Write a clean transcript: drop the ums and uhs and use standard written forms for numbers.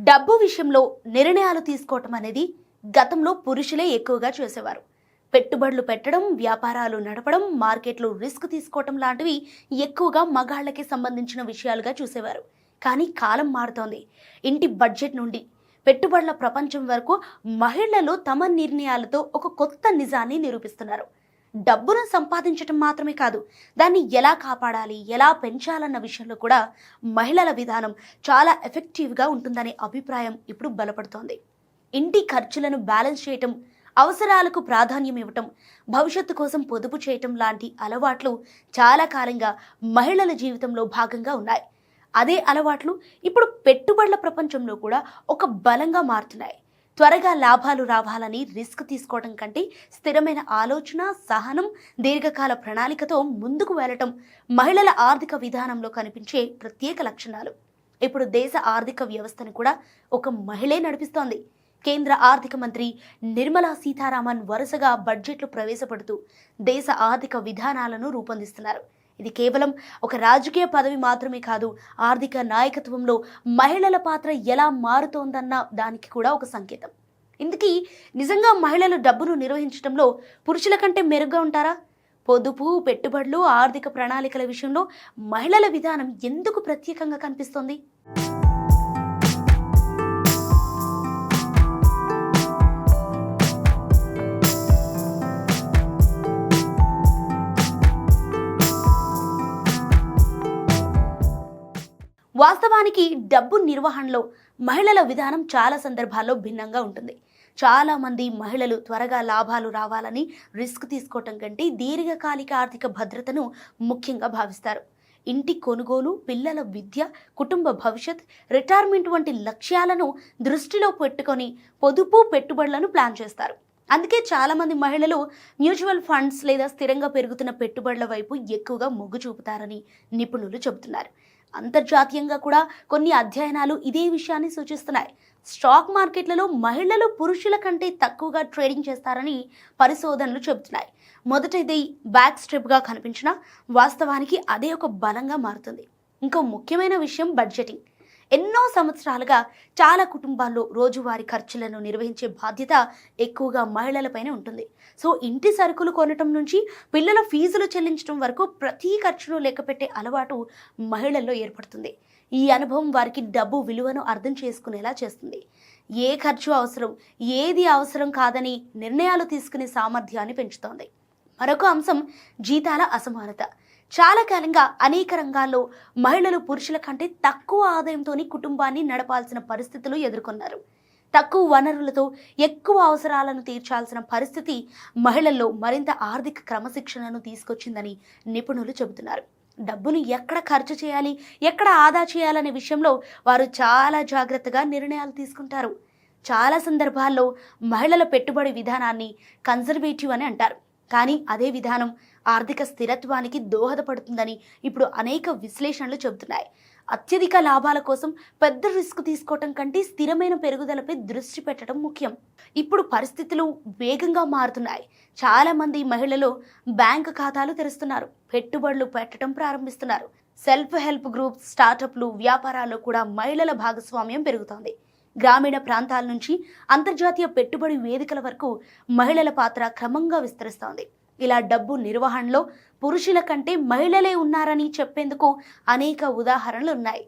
డబ్బు విషయంలో నిర్ణయాలు తీసుకోవటం అనేది గతంలో పురుషులే ఎక్కువగా చేసేవారు. పెట్టుబడులు పెట్టడం, వ్యాపారాలు నడపడం, మార్కెట్లో రిస్క్ తీసుకోవటం లాంటివి ఎక్కువగా మగాళ్ళకి సంబంధించిన విషయాలుగా చూసేవారు. కానీ కాలం మారుతోంది. ఇంటి బడ్జెట్ నుండి పెట్టుబడుల ప్రపంచం వరకు మహిళలు తమ నిర్ణయాలతో ఒక కొత్త నిజాన్ని నిరూపిస్తున్నారు. డబ్బును సంపాదించటం మాత్రమే కాదు, దాన్ని ఎలా కాపాడాలి, ఎలా పెంచాలన్న విషయంలో కూడా మహిళల విధానం చాలా ఎఫెక్టివ్గా ఉంటుందనే అభిప్రాయం ఇప్పుడు బలపడుతోంది. ఇంటి ఖర్చులను బ్యాలెన్స్ చేయటం, అవసరాలకు ప్రాధాన్యం ఇవ్వటం, భవిష్యత్తు కోసం పొదుపు చేయటం లాంటి అలవాట్లు చాలా కాలంగా మహిళల జీవితంలో భాగంగా ఉన్నాయి. అదే అలవాట్లు ఇప్పుడు పెట్టుబడుల ప్రపంచంలో కూడా ఒక బలంగా మారుతున్నాయి. త్వరగా లాభాలు రావాలని రిస్క్ తీసుకోవడం కంటే స్థిరమైన ఆలోచన, సహనం, దీర్ఘకాల ప్రణాళికతో ముందుకు వెళ్ళటం మహిళల ఆర్థిక విధానంలో కనిపించే ప్రత్యేక లక్షణాలు. ఇప్పుడు దేశ ఆర్థిక వ్యవస్థను కూడా ఒక మహిళే నడిపిస్తోంది. కేంద్ర ఆర్థిక మంత్రి నిర్మలా సీతారామన్ వరుసగా బడ్జెట్లు ప్రవేశపెడుతూ దేశ ఆర్థిక విధానాలను రూపొందిస్తున్నారు. ఇది కేవలం ఒక రాజకీయ పదవి మాత్రమే కాదు, ఆర్థిక నాయకత్వంలో మహిళల పాత్ర ఎలా మారుతోందన్న దానికి కూడా ఒక సంకేతం. ఇందుకీ నిజంగా మహిళలు డబ్బును నిర్వహించడంలో పురుషుల కంటే మెరుగ్గా ఉంటారా? పొదుపు, పెట్టుబడులు, ఆర్థిక ప్రణాళికల విషయంలో మహిళల విధానం ఎందుకు ప్రత్యేకంగా కనిపిస్తోంది? వాస్తవానికి డబ్బు నిర్వహణలో మహిళల విధానం చాలా సందర్భాల్లో భిన్నంగా ఉంటుంది. చాలా మంది మహిళలు త్వరగా లాభాలు రావాలని రిస్క్ తీసుకోవటం కంటే దీర్ఘకాలిక ఆర్థిక భద్రతను ముఖ్యంగా భావిస్తారు. ఇంటి కొనుగోలు, పిల్లల విద్య, కుటుంబ భవిష్యత్, రిటైర్మెంట్ వంటి లక్ష్యాలను దృష్టిలో పెట్టుకొని పొదుపు, పెట్టుబడులను ప్లాన్ చేస్తారు. అందుకే చాలామంది మహిళలు మ్యూచువల్ ఫండ్స్ లేదా స్థిరంగా పెరుగుతున్న పెట్టుబడుల వైపు ఎక్కువగా మొగ్గు చూపుతారని నిపుణులు చెబుతున్నారు. అంతర్జాతీయంగా కూడా కొన్ని అధ్యయనాలు ఇదే విషయాన్ని సూచిస్తున్నాయి. స్టాక్ మార్కెట్లలో మహిళలు పురుషుల కంటే తక్కువగా ట్రేడింగ్ చేస్తారని పరిశోధనలు చెబుతున్నాయి. మొదట ఇది బ్యాక్ స్ట్రిప్గా కనిపించినా వాస్తవానికి అదే ఒక బలంగా మారుతుంది. ఇంకో ముఖ్యమైన విషయం బడ్జెటింగ్. ఎన్నో సంవత్సరాలుగా చాలా కుటుంబాల్లో రోజువారీ ఖర్చులను నిర్వహించే బాధ్యత ఎక్కువగా మహిళలపైనే ఉంటుంది. సో ఇంటి సరుకులు కొనటం నుంచి పిల్లల ఫీజులు చెల్లించడం వరకు ప్రతి ఖర్చును లెక్కపెట్టే అలవాటు మహిళల్లో ఏర్పడుతుంది. ఈ అనుభవం వారికి డబ్బు విలువను అర్థం చేసుకునేలా చేస్తుంది. ఏ ఖర్చు అవసరం, ఏది అవసరం కాదని నిర్ణయాలు తీసుకునే సామర్థ్యాన్ని పెంచుతోంది. మరొక అంశం జీతాల అసమానత. చాలా కాలంగా అనేక రంగాల్లో మహిళలు పురుషుల కంటే తక్కువ ఆదాయంతోని కుటుంబాన్ని నడపాల్సిన పరిస్థితులు ఎదుర్కొన్నారు. తక్కువ వనరులతో ఎక్కువ అవసరాలను తీర్చాల్సిన పరిస్థితి మహిళల్లో మరింత ఆర్థిక క్రమశిక్షణను తీసుకొచ్చిందని నిపుణులు చెబుతున్నారు. డబ్బును ఎక్కడ ఖర్చు చేయాలి, ఎక్కడ ఆదా చేయాలనే విషయంలో వారు చాలా జాగ్రత్తగా నిర్ణయాలు తీసుకుంటారు. చాలా సందర్భాల్లో మహిళల పెట్టుబడి విధానాన్ని కన్జర్వేటివ్ అని అంటారు. కానీ అదే విధానం ఆర్థిక స్థిరత్వానికి దోహదపడుతుందని ఇప్పుడు అనేక విశ్లేషణలు చెబుతున్నాయి. అత్యధిక లాభాల కోసం పెద్ద రిస్క్ తీసుకోవటం కంటే స్థిరమైన పెరుగుదలపై దృష్టి పెట్టడం ముఖ్యం. ఇప్పుడు పరిస్థితులు వేగంగా మారుతున్నాయి. చాలా మంది మహిళలు బ్యాంకు ఖాతాలు తెరుస్తున్నారు, పెట్టుబడులు పెట్టడం ప్రారంభిస్తున్నారు. సెల్ఫ్ హెల్ప్ గ్రూప్స్, స్టార్టప్లు, వ్యాపారాల్లో కూడా మహిళల భాగస్వామ్యం పెరుగుతోంది. గ్రామీణ ప్రాంతాల నుంచి అంతర్జాతీయ పెట్టుబడి వేదికల వరకు మహిళల పాత్ర క్రమంగా విస్తరిస్తోంది. ఇలా డబ్బు నిర్వహణలో పురుషుల కంటే మహిళలే ఉన్నారని చెప్పేందుకు అనేక ఉదాహరణలు ఉన్నాయి.